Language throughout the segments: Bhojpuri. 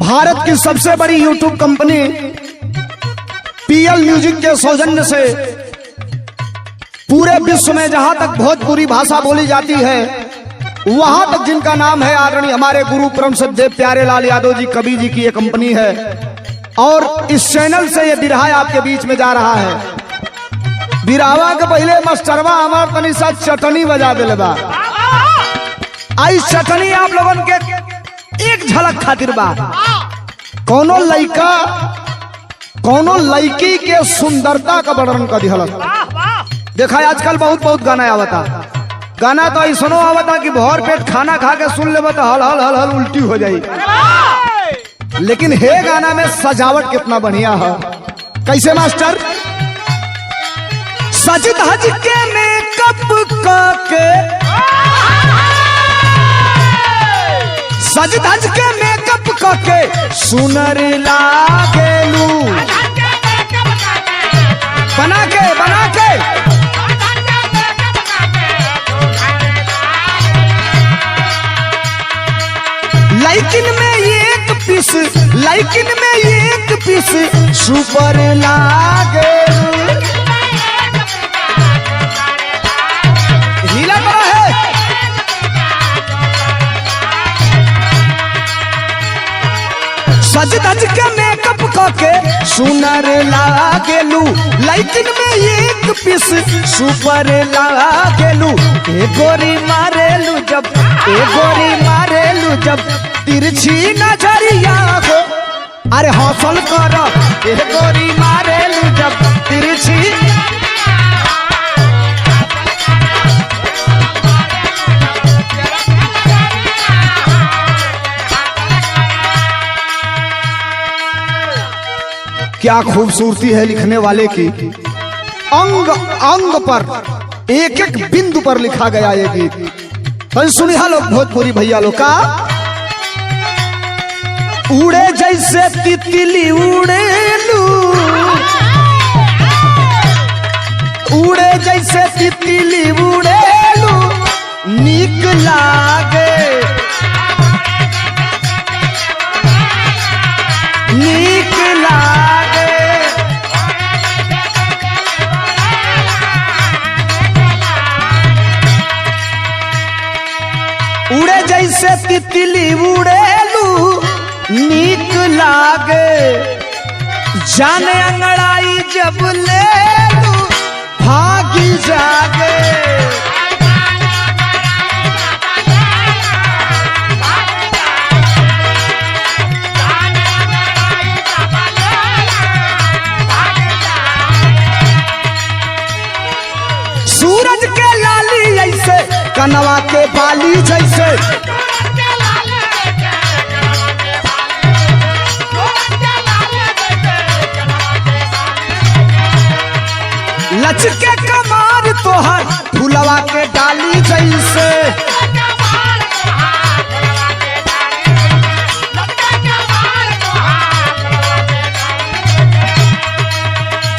भारत की सबसे बड़ी यूट्यूब कंपनी पीएल म्यूजिक के सौजन्य से पूरे विश्व में जहां तक भोजपुरी भाषा बोली जाती है वहां तक जिनका नाम है आदरणीय हमारे गुरु परम सदेव प्यारे लाल यादव जी कवि जी की ये कंपनी है। और इस चैनल से ये बिरहा आपके बीच में जा रहा है। बिरहावा के पहले मास्टरवा हमार तनी सा चटनी बजा दिले बा। आई चटनी आप लोगन के एक झलक खातिर बा। कोनो लड़का कोनो लड़की के सुंदरता का वर्णन कर दिहलत। देखा आजकल बहुत बहुत गाना आवता। गाना तो ऐसनो आवता कि भर पेट खाना खा के सुन लेबा तो हल हल हल हल उल्टी हो जाई। लेकिन हे गाना में सजावट कितना बढ़िया है। कैसे मास्टर? सज धज के मेकअप करके सज धज के मेकअप करके सुनर लागेलू। बना के लेकिन में एक पीस सुपर लागे। हीला करा है। सज धज के मेकअप करके सुनर लागेलू लेकिन में एक पीस सुपर लागेलू। ए गोरी मारेलू जब तिरछी नजरिया हो। अरे हौसल कर ए गोरी मारेलू जब तिरछी। क्या खूबसूरती है लिखने वाले की। अंग अंग पर एक एक बिंदु पर लिखा गया ये गीत। सुनिया लोग भोजपुरी भैया लोग का। उड़े जैसे तितली उड़ेलू, उड़े जैसे तितली उड़ेलू नीक लागे। नीक लागे उड़े जैसे तितली उड़ेलू नीक लागे। जाने अंगड़ाई जब लेलू भागी जागे। सूरज के लाली ऐसे कनवा के बाली जैसे। लचके कमार तोहर फुलवा के डाली जैसे।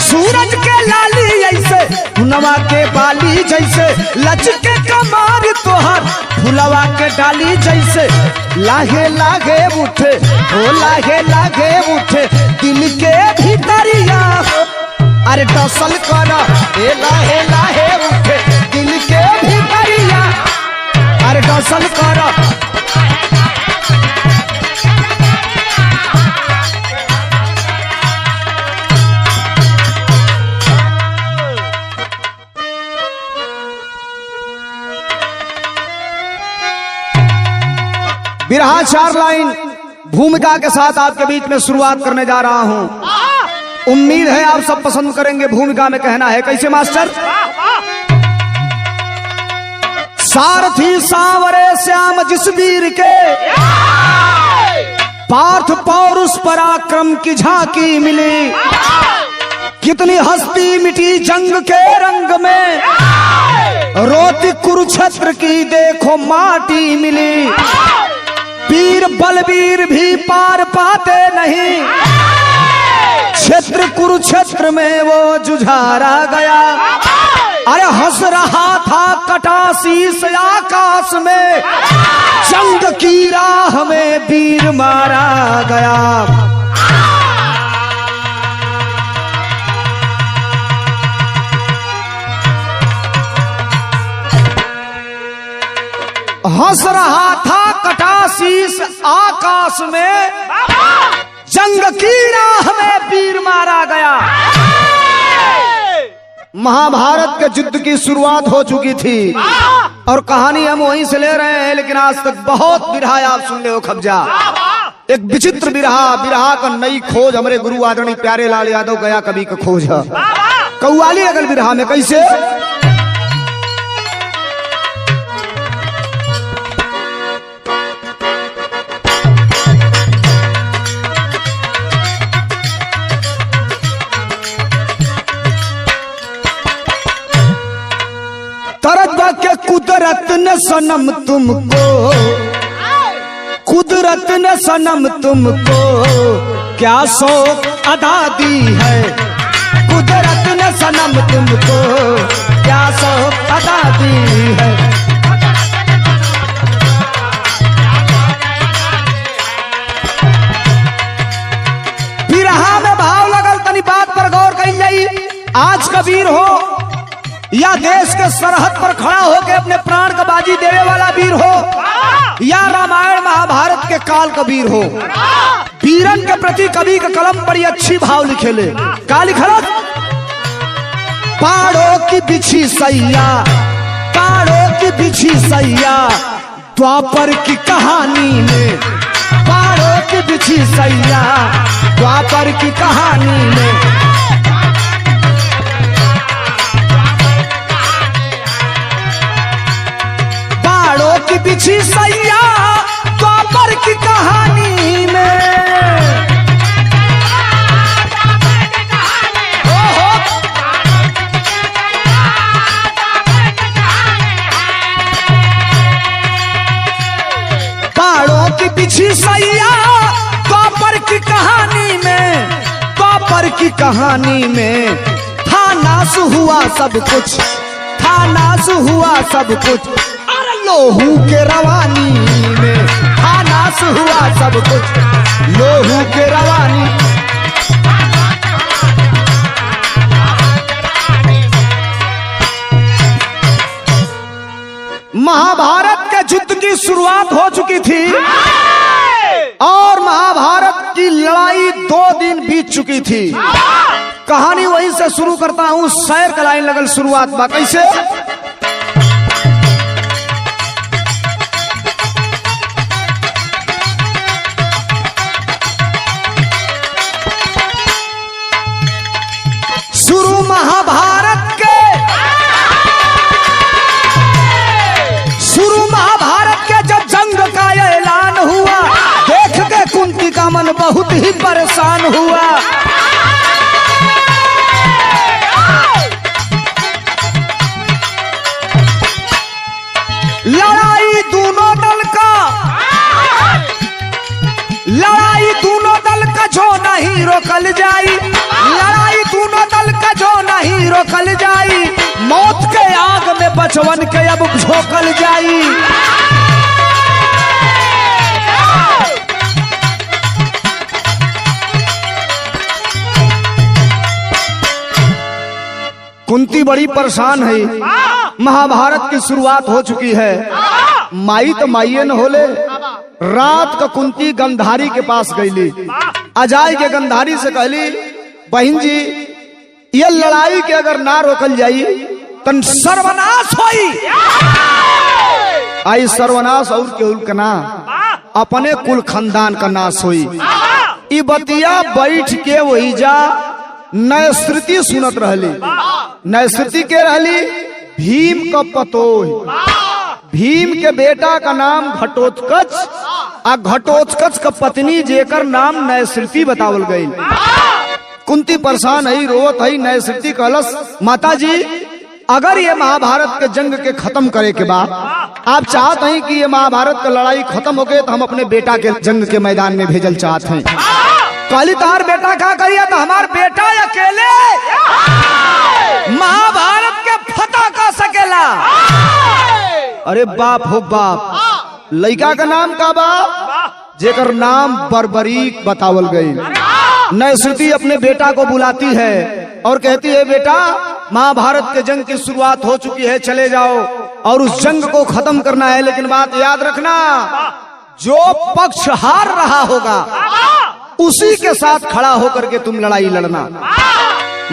सूरज के लाली ऐसे फुलवा के बाली जैसे। लचके कमार तोहर फुलवा के डाली जैसे। लाहे लागे उठे ओ लाहे लागे उठे दिल के भीतरिया। अरे टसल कर ए लाहे लाहे उठे दिल के भीतरिया। अरे टसल कर। बिरहा 4 लाइन भूमिका के साथ आपके बीच में शुरुआत करने जा रहा हूं। उम्मीद है आप सब पसंद करेंगे। भूमिका में कहना है कैसे मास्टर? सारथी सांवरे श्याम जिस वीर के पार्थ पौरुष पराक्रम की झांकी मिली। कितनी हस्ती मिटी जंग के रंग में रोती कुरुक्षेत्र की देखो माटी मिली। वीर बलवीर भी पार पाते नहीं क्षेत्र कुरुक्षेत्र में वो जुझारा गया। अरे हंस रहा था कटाशीस आकाश में जंग की राह में वीर मारा गया। जंग की राह में वीर मारा गया। महाभारत के युद्ध की शुरुआत हो चुकी थी और कहानी हम वहीं से ले रहे हैं, लेकिन आज तक बहुत बिरहा आप सुन ले हो खबजा। एक विचित्र बिरहा का नई खोज हमारे गुरु आदरणीय प्यारे लाल यादव गया कवि का खोज है। कव्वाली अगल बिरहा में कैसे के कुदरत ने सनम तुमको, कुदरत ने सनम तुमको क्या शौक अदा दी है, कुदरत ने सनम तुमको क्या शौक अदा दी है। बिरहा में भाव लगल, तनी बात पर गौर करी जाई। आज कबीर हो या देश के सरहद पर खड़ा होकर अपने प्राण का बाजी देने वाला वीर हो, या रामायण महाभारत के काल कबीर हो, वीरन के प्रति कवि का कलम बड़ी अच्छी भाव लिखेले। का लिखलत? पहाड़ों की बिछी सैया, पहाड़ों की बिछी सैया द्वापर की कहानी में, पहाड़ों की बिछी सैया द्वापर की कहानी में। की बिछी सैया द्वापर की कहानी में। पहाड़ों की बिछी सैया द्वापर की कहानी में, द्वापर की कहानी में था नाश हुआ सब कुछ, था नाश हुआ सब कुछ लोहू के रवानी में, था नाश हुआ सब कुछ लोहू के रवानी। महाभारत के युद्ध की शुरुआत हो चुकी थी और महाभारत की लड़ाई 2 दिन बीत चुकी थी। कहानी वहीं से शुरू करता हूं, शेर का लाइन लगल शुरुआत बा कैसे। महाभारत के जब जंग का ऐलान हुआ, देख के कुंती का मन बहुत ही परेशान हुआ। लड़ाई दोनों दल का, लड़ाई दोनों दल का जो नहीं रोकल जाई, लड़ाई दोनों दल का जो नहीं रोकल जाई, मौत के आग में बचवन के अब झोंकल जाई। कुंती बड़ी परेशान है। महाभारत की शुरुआत हो चुकी है। माई तो माइये न होले। रात का कुंती गंधारी के पास गईली, अजाई के गंधारी से कहली, बहन जी ये लड़ाई के अगर ना रोकल जाई तन सर्वनाश होई। आई सर्वनाश और केहू का ना, अपने कुल खानदान का नाश होई। ई बतिया बैठ के वही जा नयश्रुति सुनत रहली। नयश्रुति के रहली भीम का पतोह। भीम के बेटा का नाम घटोत्कच, आ घटोत्कच का पत्नी जेकर नाम नयश्रुति बतावल गई। कुंती परेशान है, रोवत है। नयश्रुति कहलस, माता जी अगर ये महाभारत के जंग के खत्म करे के बाद आप चाहते हैं कि ये महाभारत का लड़ाई खत्म हो गए तो हम अपने बेटा के जंग के मैदान में भेजल चाहते हैं। कहली तार बेटा क्या करिए? तो हमार बेटा अकेले महाभारत के फतह कर सकेला। अरे बाप हो बाप, लड़का का नाम का बाप जेकर नाम बर्बरीक बतावल गई। नयश्रुति अपने बेटा को बुलाती है और कहती है, बेटा महाभारत के जंग की शुरुआत हो चुकी है, चले जाओ और उस जंग को खत्म करना है। लेकिन बात याद रखना, जो पक्ष हार रहा होगा उसी के साथ खड़ा होकर के तुम लड़ाई लड़ना।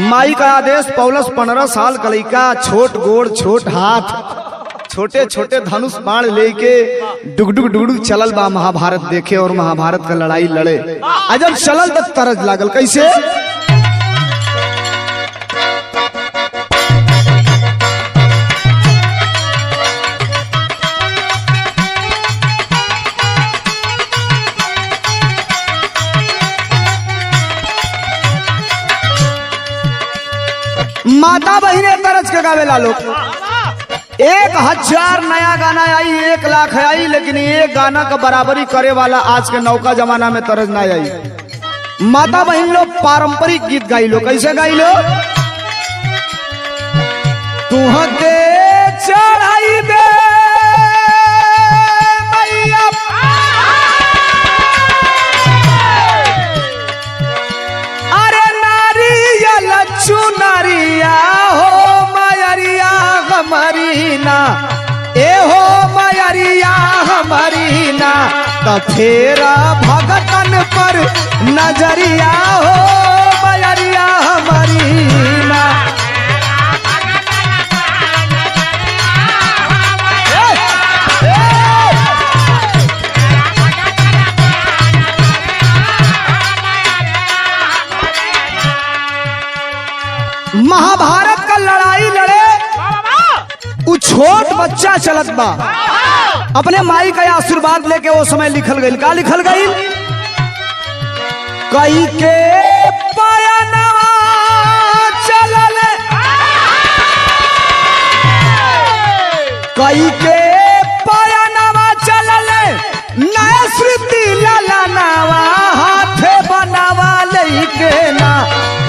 माई का आदेश पौलस 15 साल का लड़का, छोट गोड़ छोट हाथ, छोटे छोटे धनुष बाण लेके डुगडुग डुगडुग चलल बा महाभारत देखे और महाभारत का लड़ाई लड़े। जब चलल तक तरज लागल कैसे? माता बहिने तरज के गावेला लोग। 1000 नया गाना आई, 1 लाख आई, लेकिन एक गाना का बराबरी करे वाला आज के नौका जमाना में तरज ना आई। माता बहन लोग पारंपरिक गीत गाई लो। कैसे गाई लो? तुहके चढ़ाई दे मैया, अरे नारियल चुनरिया हो मयरिया हमारी ना, ए हो मयरिया हमारी ना, तो फेरा भगतन पर नजरिया हो मयरिया हमारी ना। महाभारत का लड़ाई लड़े उ छोट बच्चा चलत बा, अपने माई का आशीर्वाद लेके वो समय लिखल गई। का लिखल गई? कई के पयनवा चलल, कई के पयनवा चलल, नया श्रुति ललनावा, हाथे बनावा लेके ना,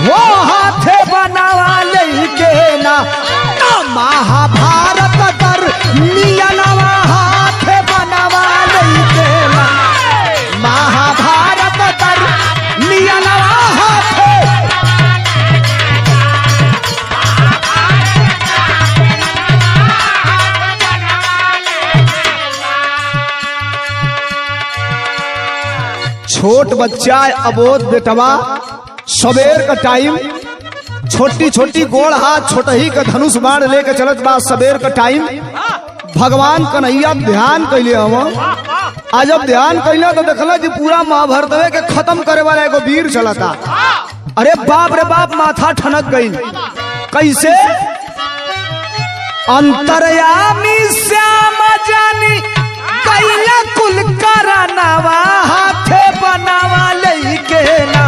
वो हाथे बनावा लेके ना, महाभारत कर मियनवा हाथे बनावा लेके ना, महाभारत कर मियनवा हाथे। छोट बच्चा अबोध बेटवा, सवेर का टाइम, छोटी छोटी गोड़ हाथ, छोटही का धनुष बाण लेके चलत बा। सवेर का टाइम भगवान कन्हैया ध्यान कैले हम। आज जब ध्यान कैले तो देखला कि पूरा महाभारत के खत्म करे वाला एगो वीर चलता। अरे बाप रे बाप, माथा ठनक गई। कैसे? अंतर्यामी श्याम जानी कैला कुल करनवा, हाथे बनावा लेके ना,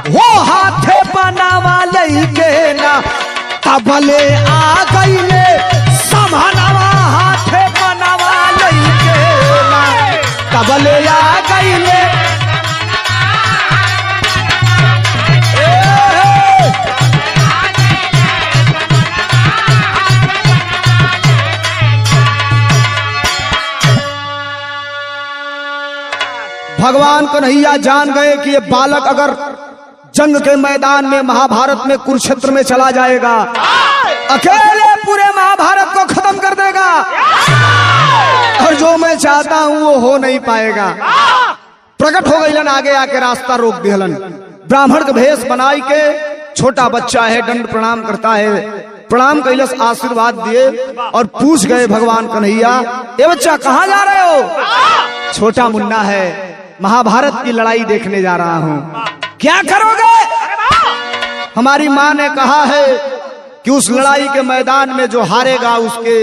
वो हाथे बनावा लेके ना, तबले आ गईले समानवा, हाथे बनावा लेके ना, तबले आ गईले। भगवान कन्हैया जान गए कि ये बालक अगर जंग के मैदान में, महाभारत में, कुरुक्षेत्र में चला जाएगा, अकेले पूरे महाभारत को खत्म कर देगा, और जो मैं चाहता हूं वो हो नहीं पाएगा। प्रकट हो गईलन, आगे आके रास्ता रोक दिहलन। ब्राह्मण का भेष बनाई के, छोटा बच्चा है, दंड प्रणाम करता है, प्रणाम कैलस, आशीर्वाद दिए और पूछ गए भगवान कन्हैया, ये बच्चा कहाँ जा रहे हो? छोटा मुन्ना है, महाभारत की लड़ाई देखने जा रहा हूं। क्या करोगे? हमारी माँ ने कहा है कि उस लड़ाई के मैदान में जो हारेगा उसके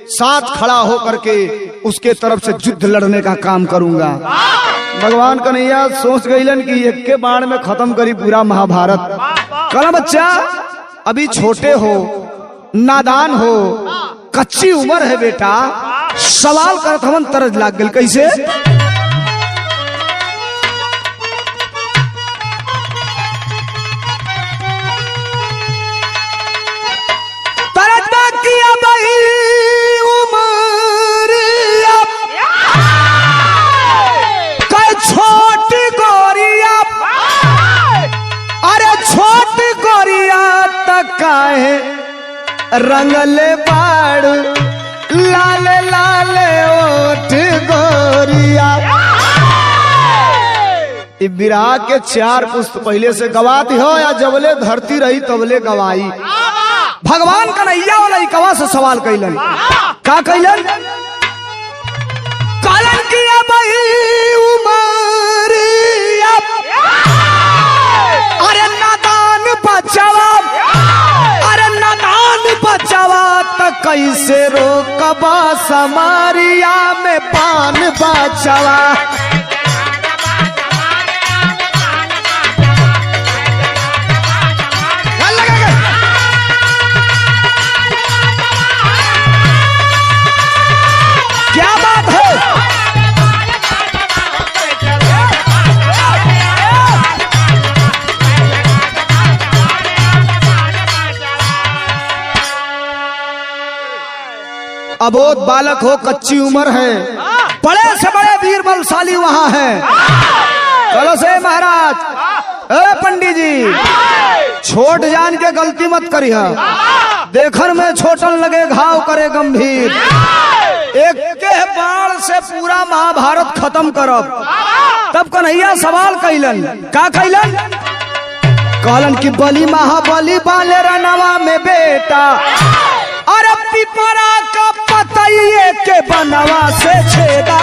साथ खड़ा होकर के उसके तरफ से युद्ध लड़ने का काम करूंगा। भगवान कन्हैया सोच गईलन कि एक के बाण में खत्म करी पूरा महाभारत। कहला बच्चा अभी छोटे हो, नादान हो, कच्ची उम्र है बेटा, सवाल करत हमन तरज लाग गल। कैसे? रंगले बाड़ लाल लाल ओठ गोरिया, इ बिरहा के 4 पुस्त पहले से गवाती हो या जबले धरती रही तबले गवाई। भगवान कन्हैया वाला इकवा से सवाल कैलन, का कैलन? कालन किया भाई उमरिया, अरे नादान बचावा, अरे नादान बचावा तो कैसे रोकबा समारिया में पान बचावा। क्या बात है? अबोध बालक हो, कच्ची उम्र है, बड़े से बड़े वीर बलशाली वहां है। चलो से महाराज, ए पंडित जी, छोट जान के गलती मत करिए, देखन में छोटन लगे घाव करे गंभीर। एक के बाण से पूरा महाभारत खत्म करब। तब कन्हैया सवाल कैलन, का कैलन? कहलन कि बलि महाबली बाले रनवा में बेटा, अरे पिपरा का पतइये के बनवा से छेदा।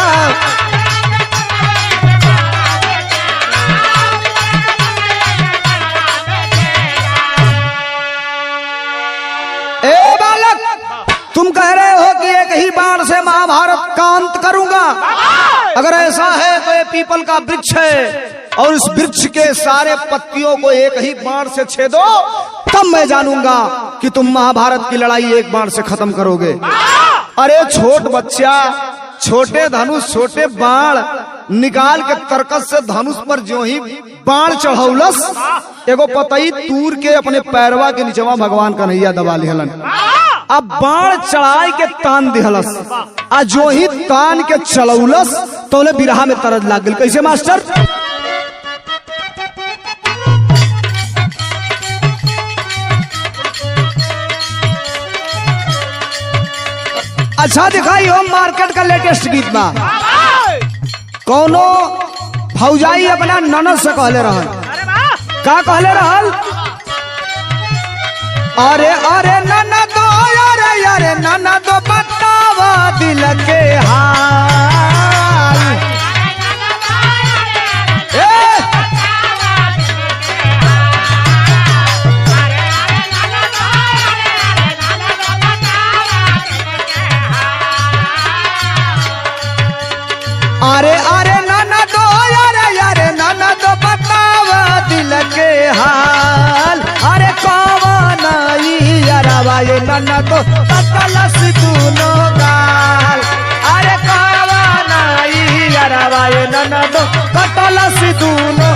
ए बालक, तुम कह रहे हो कि एक ही बाण से महाभारत का अंत करूंगा। अगर ऐसा है तो ये पीपल का वृक्ष है और इस वृक्ष के सारे पत्तियों को एक ही बाण से छेदो, तब मैं जानूंगा कि तुम महाभारत की लड़ाई एक बाण से खत्म करोगे। अरे छोट बच्चा, छोटे धनुष, छोटे बाण निकाल के तरकस से धनुष पर जो ही बाण चढ़ौलस, एगो पतई तूर के अपने पैरवा के नीचवा भगवान कन्हैया दबा लिहलन। अब बाण चढ़ाई के तान दिहलस, आ जो ही तान के चलौलस तो उन्हें बिरहा में तरज लाग गई। कैसे मास्टर? अच्छा दिखाई हो मार्केट का लेटेस्ट गीत बा। कौनो भौजाई अपना ननद से कहले रहल, का कहले रहल? अरे अरे ननदो, अरे अरे ननदो बतावा दिल के हाल। अरे अरे ननदो, अरे अरे ननदो बतावा दिल के हाल। अरे कौन अरवा ये ननदो ततलस दूनो गाल। अरे कौन अरवा ये ननदो ततलस दूनो।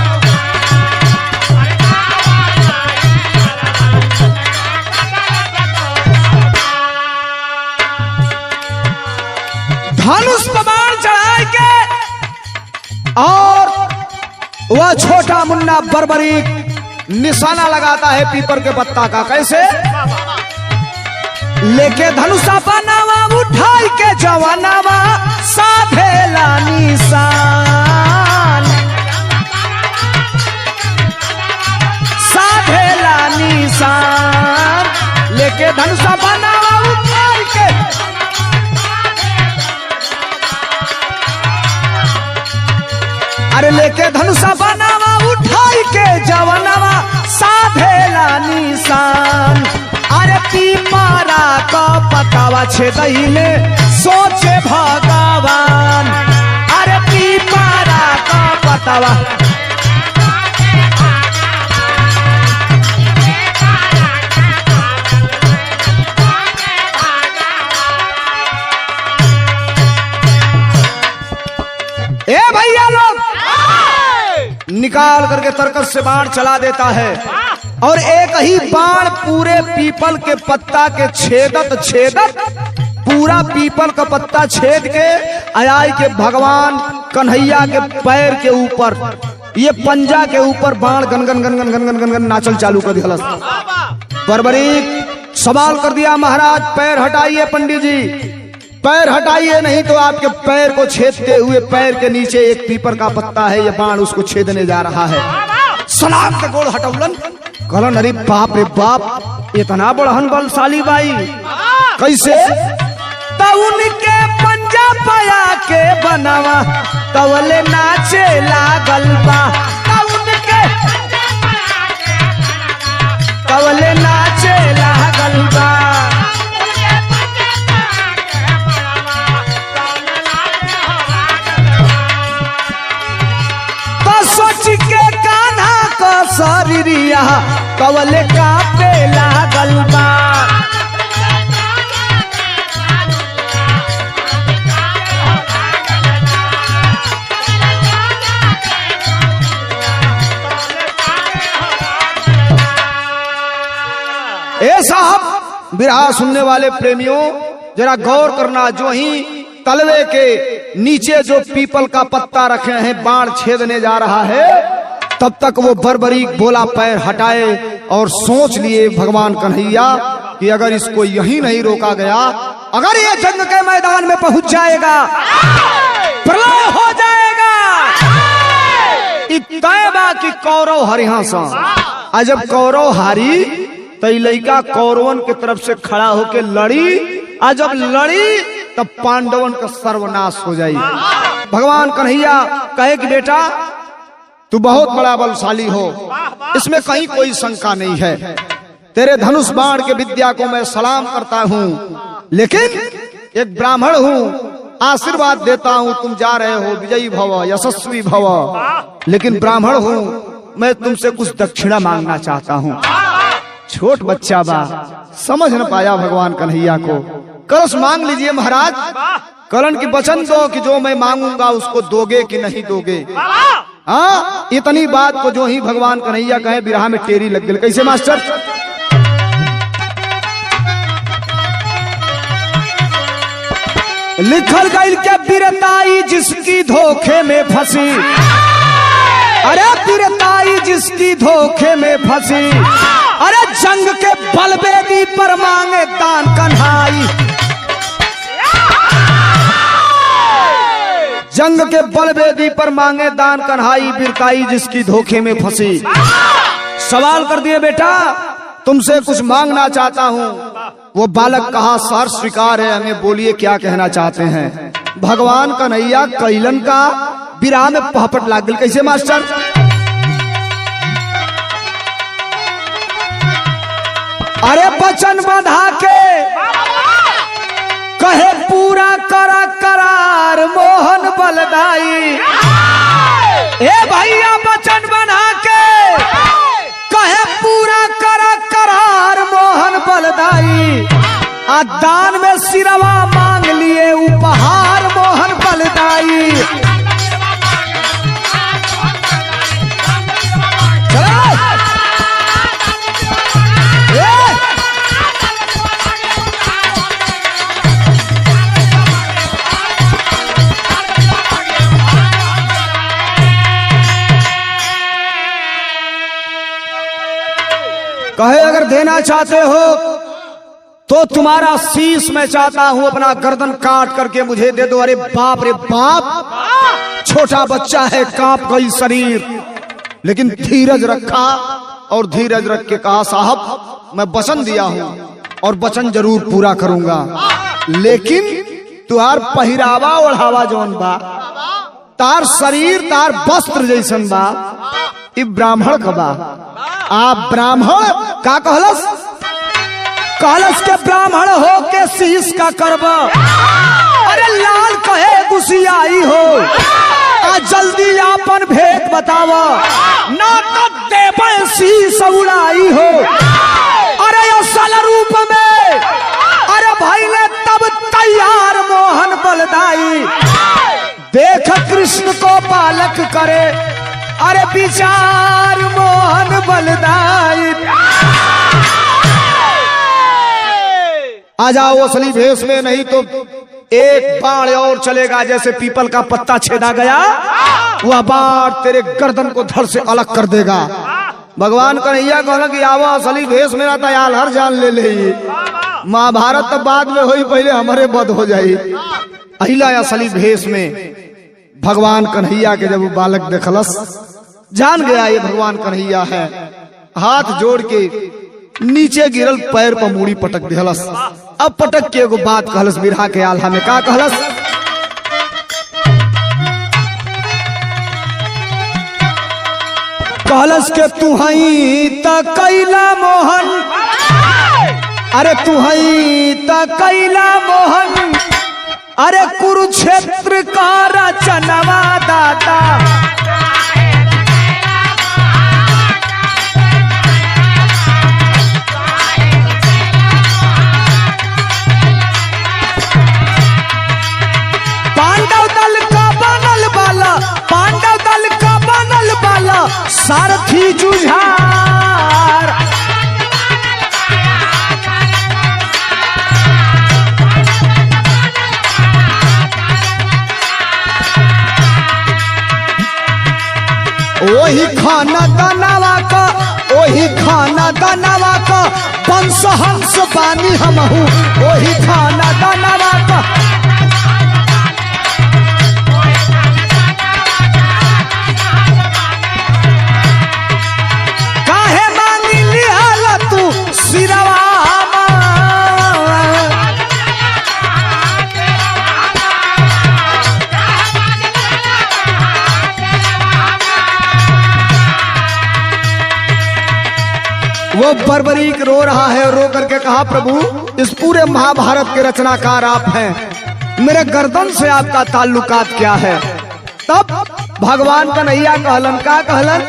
धनुष पर बाण चढ़ाई के और वह छोटा मुन्ना बर्बरीक निशाना लगाता है पीपर के पत्ता का। कैसे? लेके धनुषा बनावा उठाई के जवानावा साधेला निशान। साधेला निशान, लेके धनुषा बनावा उठाई के। अरे लेके धनुषा बनावा उठाई के जवानावा साधेला निशान। अरे पीपरा का पतावा छेदइले सोचे भगवान। अरे पीपरा का पतावा। ए भैया लोग, निकाल करके तरकस से बाण चला देता है और एक ही बाण पूरे पीपल के पत्ता के छेदत छेदत पूरा पीपल का पत्ता छेद के आयाई के भगवान कन्हैया के पैर के ऊपर, ये पंजा के ऊपर बाण गनगन गनगन गनगन गनगन नाचल चालू कर दिया। बर्बरीक सवाल कर दिया, महाराज पैर हटाइए पंडित जी। पैर हटाइए, नहीं तो आपके पैर को छेदते हुए पैर के नीचे एक पीपर का पत्ता है, ये बाण उसको छेदने जा रहा है। सलाम के गोड़ हटौलन कहलन, अरे बाप रे बाप, इतना बड़हन बलशाली बाई कैसे? उनके पंजा पाया के बनावा तवले नाचे लागल बा, तवले नाचे लागल बा। तो सोच के कान्हा को शरीरिया तवले कांपे लागल बा। ए साहब, बिरहा सुनने वाले प्रेमियों जरा गौर करना, जो ही तलवे के नीचे जो पीपल का पत्ता रखे हैं बाण छेदने जा रहा है, तब तक वो बर्बरीक बोला पैर हटाए और सोच लिए भगवान कन्हैया कि अगर इसको यहीं नहीं रोका गया, अगर ये जंग के मैदान में पहुंच जाएगा, प्रलय हो जाएगा, इतैबा की कौरव हरिहासा। आज जब कौरव हारी तो लड़का कौरवन की तरफ से खड़ा होके लड़ी, आज जब लड़ी तब पांडवन का सर्वनाश हो जाए। भगवान कन्हैया कहे कि बेटा तू बहुत बड़ा बलशाली हो, इसमें कहीं कोई शंका नहीं है, तेरे धनुष बाण के विद्या को मैं सलाम करता हूँ, लेकिन एक ब्राह्मण हूँ, आशीर्वाद देता हूँ, तुम जा रहे हो विजयी भव यशस्वी भव, लेकिन ब्राह्मण हूँ, मैं तुमसे कुछ दक्षिणा मांगना चाहता हूँ। छोट बच्चा बा, समझ न पाया भगवान कन्हैया को। कलश मांग लीजिए महाराज। कलन की वचन दो कि जो मैं मांगूंगा उसको दोगे कि नहीं दोगे। हाँ, इतनी बात को जो ही भगवान कन्हैया कहे बिरहा में टेरी लग गई। कैसे मास्टर? लिखल गई के बिरताई जिसकी धोखे में फंसी, अरे बिरताई जिसकी धोखे में फंसी, अरे जंग के बलवेदी पर मांगे दान कन्हाई, जंग के बलवेदी पर मांगे दान कन्हाई, बिरताई जिसकी धोखे में फंसी। सवाल कर दिए बेटा तुमसे कुछ मांगना चाहता हूँ। वो बालक कहा सर स्वीकार है, हमें बोलिए क्या कहना चाहते हैं। भगवान कन्हैया कैलन का बिरहा में पहपट लाग गई। कैसे मास्टर? अरे वचन बंधा के कहे पूरा करा करार मोहन बलदाई, ए भैया वचन बंधा के कहे पूरा करा करार मोहन बलदाई, आ दान में सिरवा मांग लिए उपहार मोहन बलदाई। कहे अगर देना चाहते हो तो तुम्हारा शीश मैं चाहता हूं अपना गर्दन काट करके मुझे दे दो। अरे बाप रे बाप, छोटा बच्चा है, कांप गई शरीर, लेकिन धीरज रखा और धीरज रख के कहा साहब मैं वचन दिया हूं और वचन जरूर पूरा करूंगा, लेकिन तुहार पहरावा ओढ़ावा जौन बा, तार शरीर तार वस्त्र जैसन बा, इ ब्राह्मण का बा। आप ब्राह्मण का कहलस? कहलस के ब्राह्मण हो के शीश का करब, अरे लाल कहे गुसियाई हो, आ जल्दी आपन भेद बतावा, ना तो देवे शीश उड़ाई हो। अरे असल रूप में अरे भाई ने तब तैयार मोहन बलदाई, देख कृष्ण को बालक करे, अरे विचार मोहन बलदाई। आ जाओ असली भेष में, नहीं तो एक बाण और चलेगा, जैसे पीपल का पत्ता छेदा गया वह बाण तेरे गर्दन को धड़ से अलग कर देगा। भगवान कन्हैया कहला कि आवो असली भेष मेरा तैयार हर जान ले ले। महाभारत तो बाद में हुई, पहले हमारे बद हो जाई। अहिला असली भेष में भगवान कन्हैया के जब वो बालक देखलस, जान गया ये भगवान कन्हैया है। हाथ जोड़ के नीचे गिरल, पैर पर मूड़ी पटक दिहलस। अब पटक के एगो बात कहलस बिरहा के आल्हा में, का कहलस? कहलस के तू हई त कैला मोहन, अरे तू हई त कैला मोहन, अरे कुरुक्षेत्र का रचनवा दाता। पांडव दल का बनल बाला, पांडव दल का बनल बाला, सारथी जुझार। वही खाना दानवा का, वही खाना दानवा का, वंश हंस बानी हमहू, वही खाना दानवा का। काहे मांगी लिहाला तू सिरवा, वो बर्बरीक रो रहा है। रो करके कहा, प्रभु इस पूरे महाभारत के रचनाकार आप हैं, मेरे गर्दन से आपका ताल्लुकात क्या है? तब भगवान कन्हैया कहलन, का कहलन?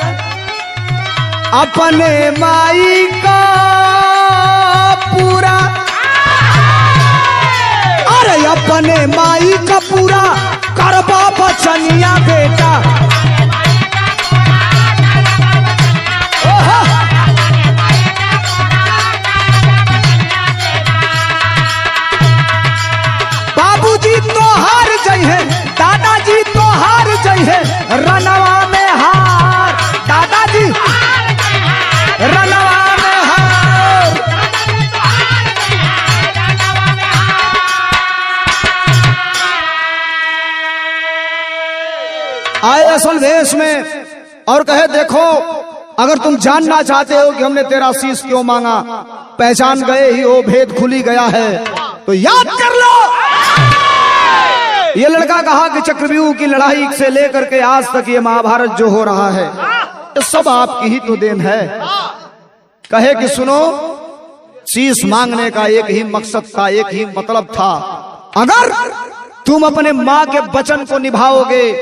अपने माई का पूरा, अरे अपने माई का पूरा करबा बचनिया बेटा। बाबूजी तो हार गए हैं, दादाजी तो हार गए हैं, रनवा में हार। दादाजी रनवा में हार। आए असल भेष में और कहे, देखो अगर तुम जानना चाहते हो कि हमने तेरा शीश क्यों मांगा, पहचान गए ही हो, भेद खुली गया है, तो याद कर लो। ये लड़का कहा कि चक्रव्यूह की लड़ाई से लेकर के आज तक ये महाभारत जो हो रहा है, ये सब आपकी ही तो देन है। कहे कि सुनो, शीश मांगने का एक ही मकसद था, एक ही मतलब था। अगर तुम अपने माँ के वचन को निभाओगे,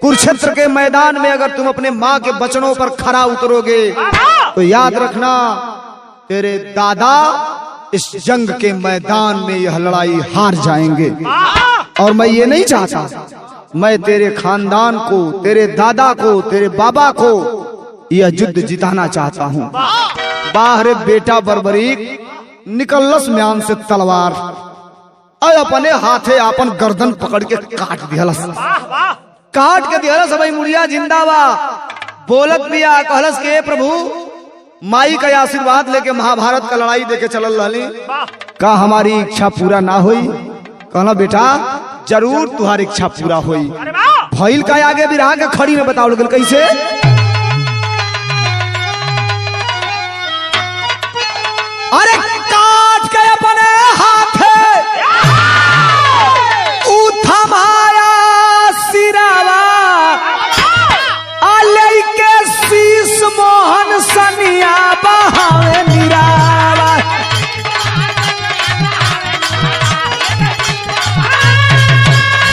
कुरुक्षेत्र के मैदान में अगर तुम अपने माँ के वचनों पर खरा उतरोगे, तो याद रखना तेरे दादा इस जंग के मैदान में यह लड़ाई हार जाएंगे। और मैं ये नहीं चाहता, मैं तेरे खानदान को, तेरे दादा को, तेरे बाबा को यह युद्ध जिताना चाहता हूँ। बाहर बेटा बर्बरीक निकलस म्यान से तलवार, और अपने हाथे अपन गर्दन पकड़ के काट दिहलस। काट के दिहलस भाई मुड़िया जिंदाबा। बोलत बिया, कहलस के प्रभु माई का आशीर्वाद लेके महाभारत का लड़ाई देके चलल रहली, का हमारी इच्छा पूरा ना हुई? कहना बेटा जरूर तुम्हारी इच्छा पूरा हुई। भइल का आगे बिरहा के खड़ी में बताओ लोग कैसे? अरे काट के अपने हाथे उठमाया सिरावा, आले के शीश मोहन सनिया बहावे निरावा।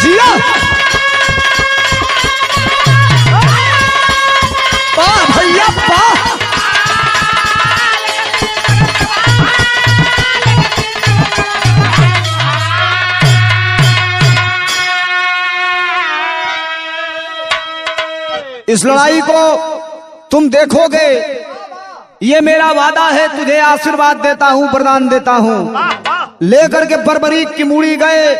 जिया वाह भैया वाह। इस लड़ाई को तुम देखोगे, ये मेरा वादा है, तुझे आशीर्वाद देता हूँ, वरदान देता हूँ। लेकर के बर्बरीक की मूड़ी गए,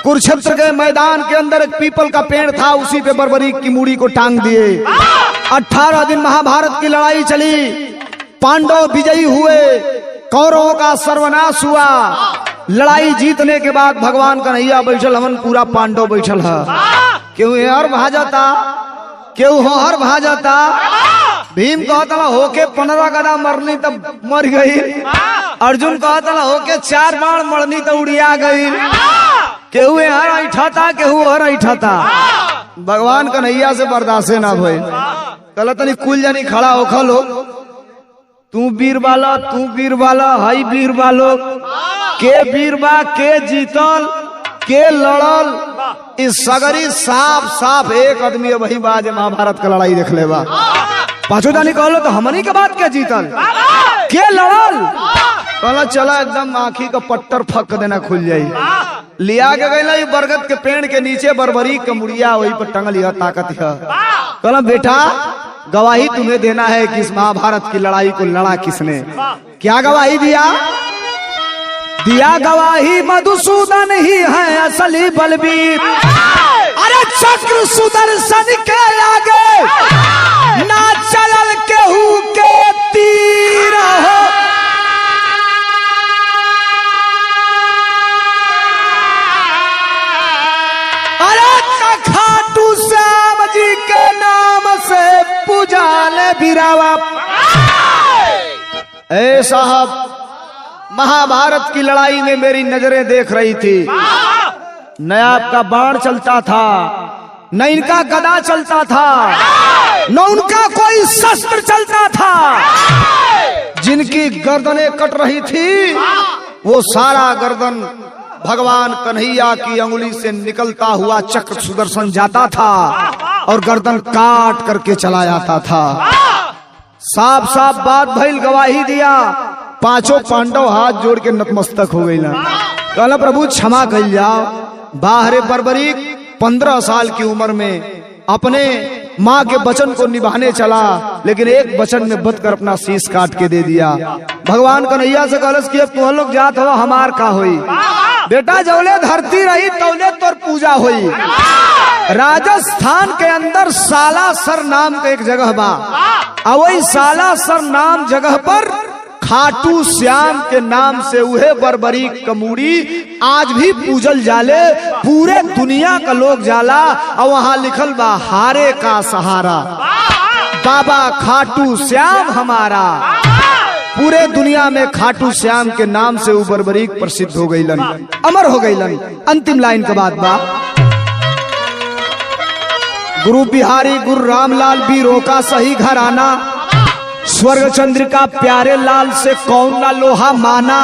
कुरुक्षेत्र के मैदान के अंदर एक पीपल का पेड़ था, उसी पे बर्बरीक की मूड़ी को टांग दिए। 18 दिन महाभारत की लड़ाई चली, पांडव विजयी हुए, कौरवों का सर्वनाश हुआ। लड़ाई जीतने के बाद भगवान कन्हैया बैठल हमन, पूरा पांडव बैठल है। केहू हर भाजता, केहू हर भाजता। भीम कहता होके 15 गदा मरनी तब मर गई। अर्जुन कहता होके 4 बाण मरनी तो उड़िया गई। केहू हर ऐठाता, केहू हर ऐठाता। भगवान कन्हैया से बर्दाश्त ना भइल। कहला तनी कुल जानी खड़ा होखल हो, तू वीर बाला, तू वीर बाला, हई वीर बालो। के वीर बा, के जीतल, के लड़ल, इस सगरी साफ साफ एक आदमी वही बाज महाभारत का लड़ाई देख ले बा। पांचों जानी कहलो तो हमनी के बात के जीतल, के लड़ल। कहला चला एकदम आँखी का पट्टर फक देना खुल जाई। लिया के गई बरगद के पेड़ के नीचे बरबरी के मुड़िया वही पर टंगल यह ताकत है। कहला बेटा गवाही तुम्हें देना है कि इस महाभारत की लड़ाई को लड़ा किसने। क्या गवाही दिया? दिया गवाही मधुसूदन ही है असली बलबीर। अरे चक्र सुदर्शन के आगे ना चलल केहू के तीर हो। अरे खाटू श्याम जी के नाम से पूजाले बिरावा। ए साहब, महाभारत की लड़ाई में मेरी नजरें देख रही थी। न आपका बाण चलता था, न इनका गदा चलता था, न उनका कोई शस्त्र चलता था। जिनकी गर्दनें कट रही थी वो सारा गर्दन भगवान कन्हैया की अंगुली से निकलता हुआ चक्र सुदर्शन जाता था और गर्दन काट करके चला जाता था। साफ साफ बात भइल, गवाही दिया। पांचों पांडव हाथ जोड़ के नतमस्तक हो गई ना। कहला प्रभु क्षमा कर जाओ। बाहरे बर्बरीक 15 साल की उम्र में अपने माँ के वचन को निभाने चला, लेकिन एक वचन में बदकर अपना शीश काट के दे दिया। भगवान कन्हैया से कहलस कि अब तुम लोग जात हो, हमार का होई। बेटा जौले धरती रही तौले तोर पूजा हुई। राजस्थान के अंदर सालासर नाम का एक जगह बा, और वही सालासर नाम जगह पर खाटू श्याम के नाम से उहे बरबरी कमूड़ी आज भी पूजल जाले। पूरे दुनिया का लोग जाला और वहां लिखल बा हारे का सहारा, बाबा खाटू श्याम हमारा। पूरे दुनिया में खाटू श्याम के नाम से वो बरबरी प्रसिद्ध हो गईलन, अमर हो गईलन। अंतिम लाइन के बाद बा गुरु बिहारी गुरु रामलाल बीरों का सही घराना, स्वर्ग चंद्रिका प्यारे लाल से कौन ना लोहा माना।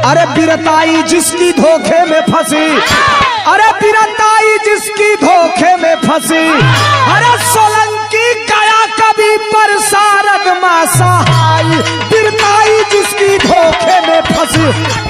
अरे बिरताई जिसकी धोखे में फंसी, अरे बिरताई जिसकी धोखे में फंसी। अरे सोलंकी गया कभी पर सारद मासा, बिरताई जिसकी धोखे में फंसी।